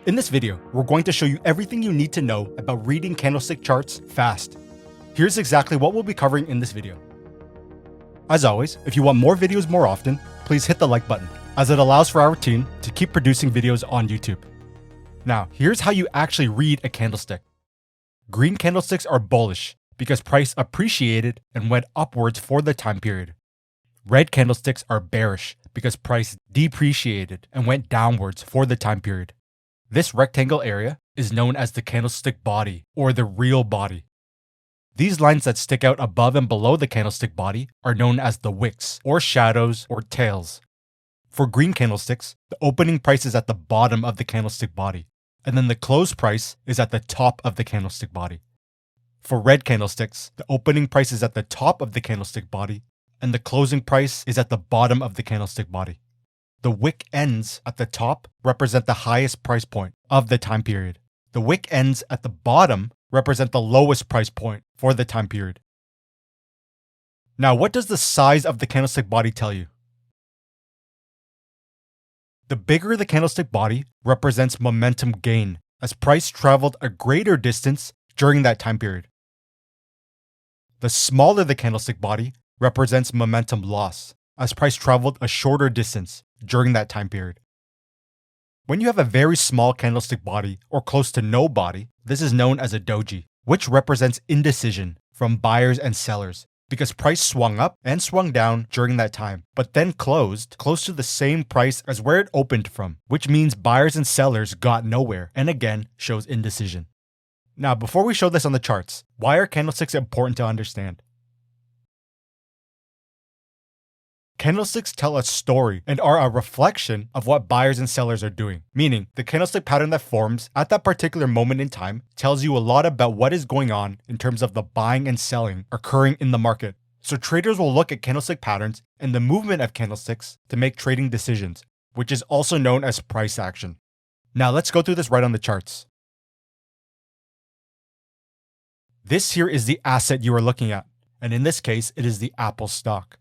In this video, we're going to show you everything you need to know about reading candlestick charts fast. Here's exactly what we'll be covering in this video. As always, if you want more videos more often, please hit the like button, as it allows for our team to keep producing videos on YouTube. Now, here's how you actually read a candlestick. Green candlesticks are bullish because price appreciated and went upwards for the time period. Red candlesticks are bearish because price depreciated and went downwards for the time period. This rectangle area is known as the candlestick body, or the real body. These lines that stick out above and below the candlestick body are known as the wicks, or shadows, or tails. For green candlesticks, the opening price is at the bottom of the candlestick body, and then the close price is at the top of the candlestick body. For red candlesticks, the opening price is at the top of the candlestick body, and the closing price is at the bottom of the candlestick body. The wick ends at the top represent the highest price point of the time period. The wick ends at the bottom represent the lowest price point for the time period. Now, what does the size of the candlestick body tell you? The bigger the candlestick body represents momentum gain, as price traveled a greater distance during that time period. The smaller the candlestick body represents momentum loss, as price traveled a shorter distance during that time period. When you have a very small candlestick body or close to no body, this is known as a doji, which represents indecision from buyers and sellers because price swung up and swung down during that time, but then closed close to the same price as where it opened from, which means buyers and sellers got nowhere and again shows indecision. Now, before we show this on the charts, why are candlesticks important to understand? Candlesticks tell a story and are a reflection of what buyers and sellers are doing, meaning the candlestick pattern that forms at that particular moment in time tells you a lot about what is going on in terms of the buying and selling occurring in the market. So traders will look at candlestick patterns and the movement of candlesticks to make trading decisions, which is also known as price action. Now let's go through this right on the charts. This here is the asset you are looking at, and in this case, it is the Apple stock.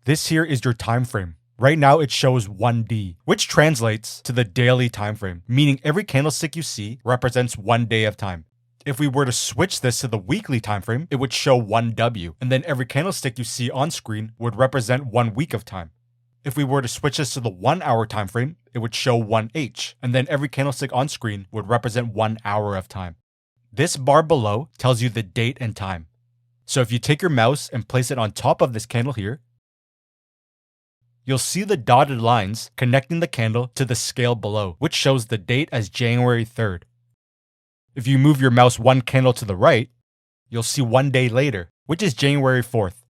This here is your time frame. Right now it shows 1D, which translates to the daily time frame, meaning every candlestick you see represents 1 day of time. If we were to switch this to the weekly time frame, it would show 1W, and then every candlestick you see on screen would represent 1 week of time. If we were to switch this to the 1 hour time frame, it would show 1H, and then every candlestick on screen would represent 1 hour of time. This bar below tells you the date and time. So if you take your mouse and place it on top of this candle here, you'll see the dotted lines connecting the candle to the scale below, which shows the date as January 3rd. If you move your mouse one candle to the right, you'll see 1 day later, which is January 4th.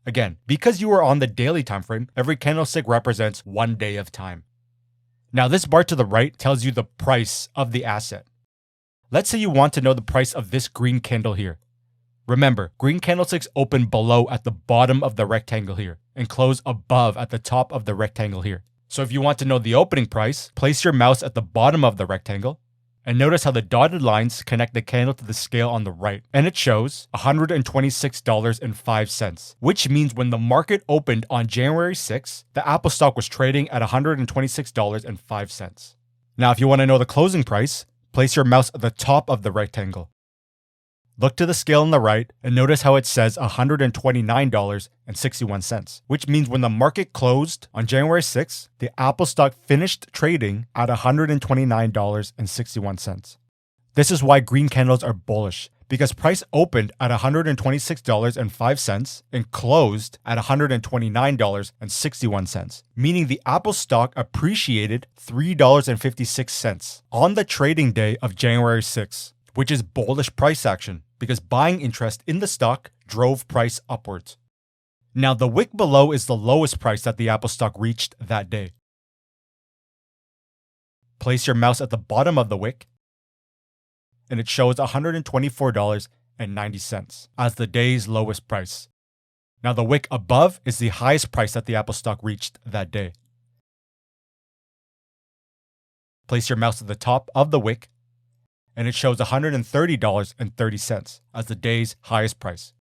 Again, because you are on the daily time frame, every candlestick represents 1 day of time. Now this bar to the right tells you the price of the asset. Let's say you want to know the price of this green candle here. Remember, green candlesticks open below at the bottom of the rectangle here and close above at the top of the rectangle here. So if you want to know the opening price, place your mouse at the bottom of the rectangle and notice how the dotted lines connect the candle to the scale on the right, and it shows $126.05, which means when the market opened on January 6th, the Apple stock was trading at $126.05. Now if you want to know the closing price, place your mouse at the top of the rectangle. Look to the scale on the right and notice how it says $129.61, which means when the market closed on January 6th, the Apple stock finished trading at $129.61. This is why green candles are bullish, because price opened at $126.05 and closed at $129.61, meaning the Apple stock appreciated $3.56 on the trading day of January 6th, which is bullish price action, because buying interest in the stock drove price upwards. Now the wick below is the lowest price that the Apple stock reached that day. Place your mouse at the bottom of the wick, and it shows $124.90 as the day's lowest price. Now the wick above is the highest price that the Apple stock reached that day. Place your mouse at the top of the wick, and it shows $130.30 as the day's highest price.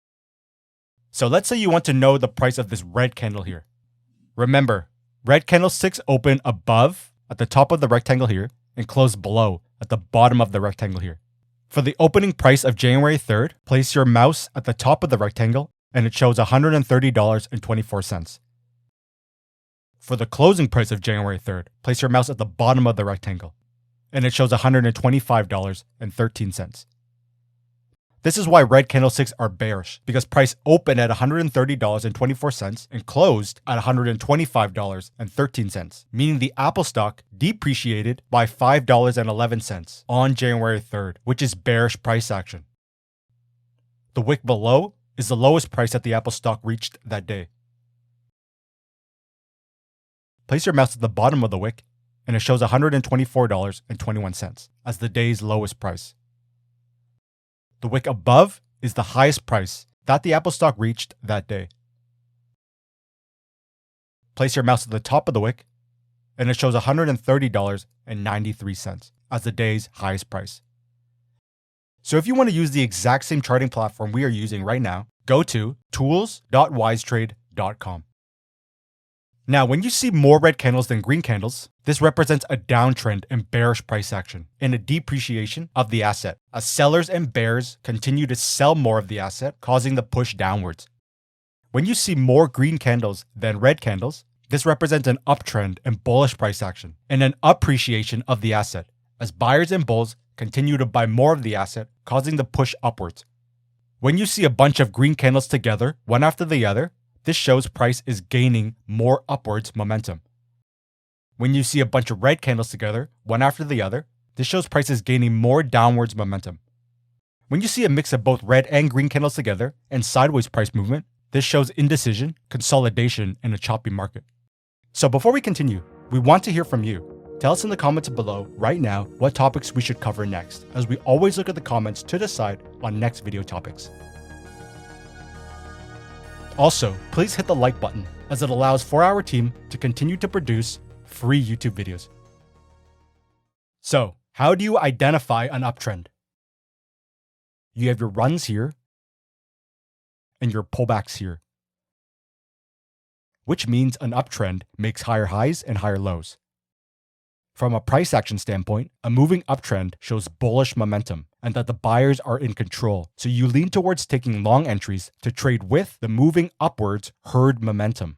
So let's say you want to know the price of this red candle here. Remember, red candlesticks open above at the top of the rectangle here, and closed below at the bottom of the rectangle here. For the opening price of January 3rd, place your mouse at the top of the rectangle and it shows $130.24. For the closing price of January 3rd, place your mouse at the bottom of the rectangle and it shows $125.13. This is why red candlesticks are bearish, because price opened at $130.24 and closed at $125.13, meaning the Apple stock depreciated by $5.11 on January 3rd, which is bearish price action. The wick below is the lowest price that the Apple stock reached that day. Place your mouse at the bottom of the wick and it shows $124.21 as the day's lowest price. The wick above is the highest price that the Apple stock reached that day. Place your mouse at the top of the wick and it shows $130.93 as the day's highest price. So if you want to use the exact same charting platform we are using right now, go to tools.wisetrade.com. Now, when you see more red candles than green candles, this represents a downtrend and bearish price action and a depreciation of the asset, as sellers and bears continue to sell more of the asset, causing the push downwards. When you see more green candles than red candles, this represents an uptrend and bullish price action and an appreciation of the asset, as buyers and bulls continue to buy more of the asset, causing the push upwards. When you see a bunch of green candles together, one after the other, this shows price is gaining more upwards momentum. When you see a bunch of red candles together, one after the other, this shows price is gaining more downwards momentum. When you see a mix of both red and green candles together and sideways price movement, this shows indecision, consolidation, and a choppy market. So before we continue, we want to hear from you. Tell us in the comments below right now what topics we should cover next, as we always look at the comments to decide on next video topics. Also, please hit the like button, as it allows for our team to continue to produce free YouTube videos. So, how do you identify an uptrend? You have your runs here and your pullbacks here, which means an uptrend makes higher highs and higher lows. From a price action standpoint, a moving uptrend shows bullish momentum and that the buyers are in control, so you lean towards taking long entries to trade with the moving upwards herd momentum.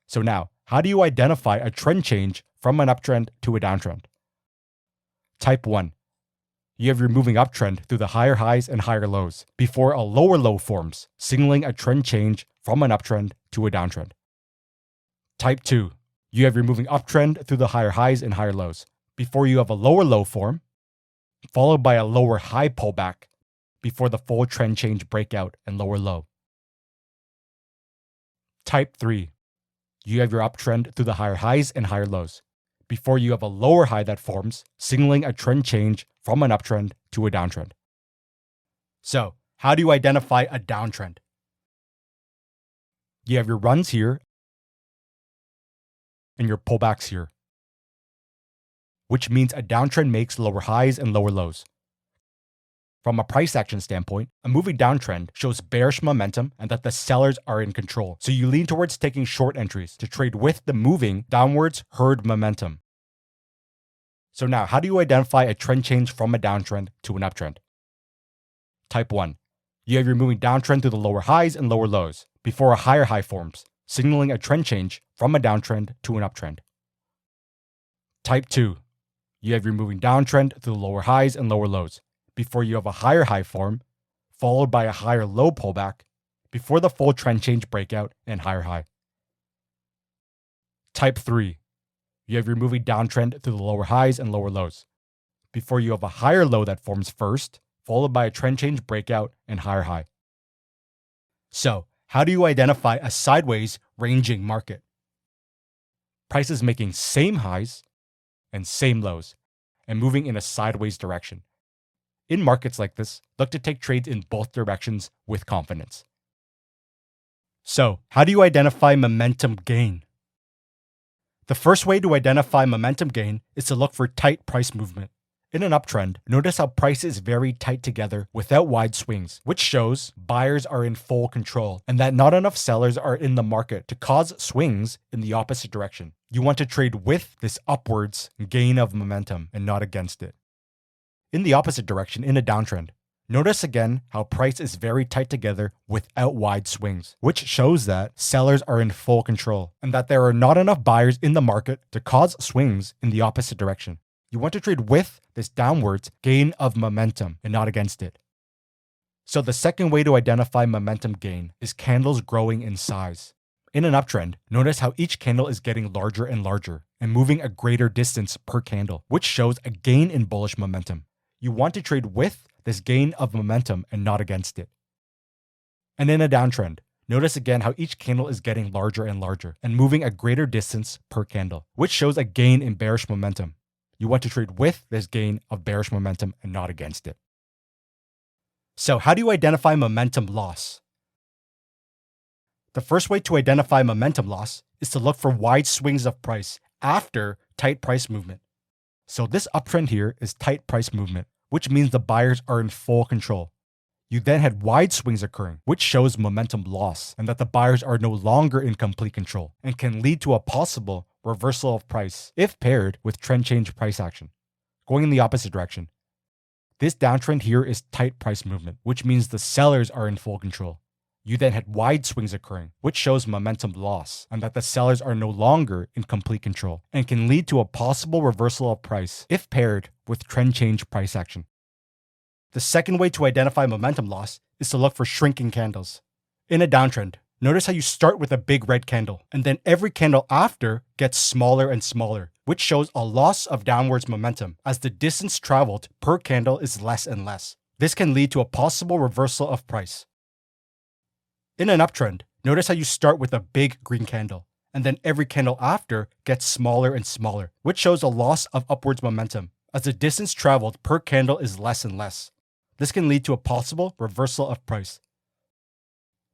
So now, how do you identify a trend change from an uptrend to a downtrend? Type 1. You have your moving uptrend through the higher highs and higher lows before a lower low forms, signaling a trend change from an uptrend to a downtrend. Type 2. You have your moving uptrend through the higher highs and higher lows before you have a lower low form, followed by a lower high pullback before the full trend change breakout and lower low. Type 3. You have your uptrend through the higher highs and higher lows before you have a lower high that forms, signaling a trend change from an uptrend to a downtrend. So, how do you identify a downtrend? You have your runs here and your pullbacks here, which means a downtrend makes lower highs and lower lows. From a price action standpoint, a moving downtrend shows bearish momentum and that the sellers are in control, so you lean towards taking short entries to trade with the moving downwards herd momentum. So now, how do you identify a trend change from a downtrend to an uptrend? Type 1. You have your moving downtrend through the lower highs and lower lows before a higher high forms, signaling a trend change from a downtrend to an uptrend. Type 2. You have your moving downtrend through the lower highs and lower lows before you have a higher high form, followed by a higher low pullback before the full trend change breakout and higher high. Type 3. You have your moving downtrend through the lower highs and lower lows before you have a higher low that forms first, followed by a trend change breakout and higher high. So, how do you identify a sideways ranging market? Prices making same highs and same lows and moving in a sideways direction. In markets like this, look to take trades in both directions with confidence. So, how do you identify momentum gain? The first way to identify momentum gain is to look for tight price movement. In an uptrend, notice how prices vary tight together without wide swings, which shows buyers are in full control and that not enough sellers are in the market to cause swings in the opposite direction. You want to trade with this upwards gain of momentum and not against it. In the opposite direction, in a downtrend, notice again how price is very tight together without wide swings, which shows that sellers are in full control and that there are not enough buyers in the market to cause swings in the opposite direction. You want to trade with this downwards gain of momentum and not against it. So the second way to identify momentum gain is candles growing in size. In an uptrend, notice how each candle is getting larger and larger and moving a greater distance per candle, which shows a gain in bullish momentum. You want to trade with this gain of momentum and not against it. And in a downtrend, notice again how each candle is getting larger and larger and moving a greater distance per candle, which shows a gain in bearish momentum. You want to trade with this gain of bearish momentum and not against it. So how do you identify momentum loss? The first way to identify momentum loss is to look for wide swings of price after tight price movement. So this uptrend here is tight price movement, which means the buyers are in full control. You then had wide swings occurring, which shows momentum loss and that the buyers are no longer in complete control and can lead to a possible reversal of price if paired with trend change price action. Going in the opposite direction, this downtrend here is tight price movement, which means the sellers are in full control. You then had wide swings occurring, which shows momentum loss and that the sellers are no longer in complete control and can lead to a possible reversal of price if paired with trend change price action. The second way to identify momentum loss is to look for shrinking candles. In a downtrend, notice how you start with a big red candle and then every candle after gets smaller and smaller, which shows a loss of downwards momentum as the distance traveled per candle is less and less. This can lead to a possible reversal of price. In an uptrend, notice how you start with a big green candle, and then every candle after gets smaller and smaller, which shows a loss of upwards momentum, as the distance traveled per candle is less and less. This can lead to a possible reversal of price.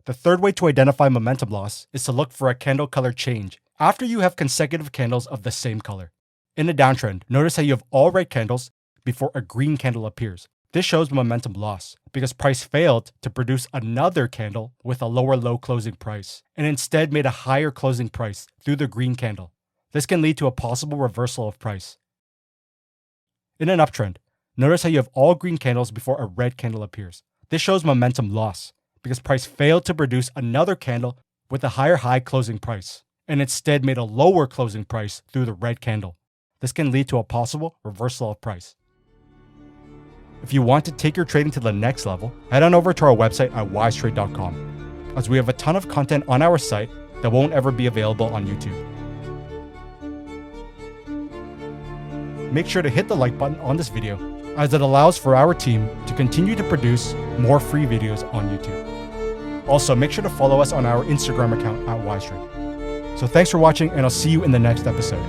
The third way to identify momentum loss is to look for a candle color change after you have consecutive candles of the same color. In a downtrend, notice how you have all red candles before a green candle appears. This shows momentum loss because price failed to produce another candle with a lower low closing price and instead made a higher closing price through the green candle. This can lead to a possible reversal of price. In an uptrend, notice how you have all green candles before a red candle appears. This shows momentum loss because price failed to produce another candle with a higher high closing price and instead made a lower closing price through the red candle. This can lead to a possible reversal of price. If you want to take your trading to the next level, head on over to our website at wisetrade.com, as we have a ton of content on our site that won't ever be available on YouTube. Make sure to hit the like button on this video, as it allows for our team to continue to produce more free videos on YouTube. Also, make sure to follow us on our Instagram account at wisetrade. So thanks for watching, and I'll see you in the next episode.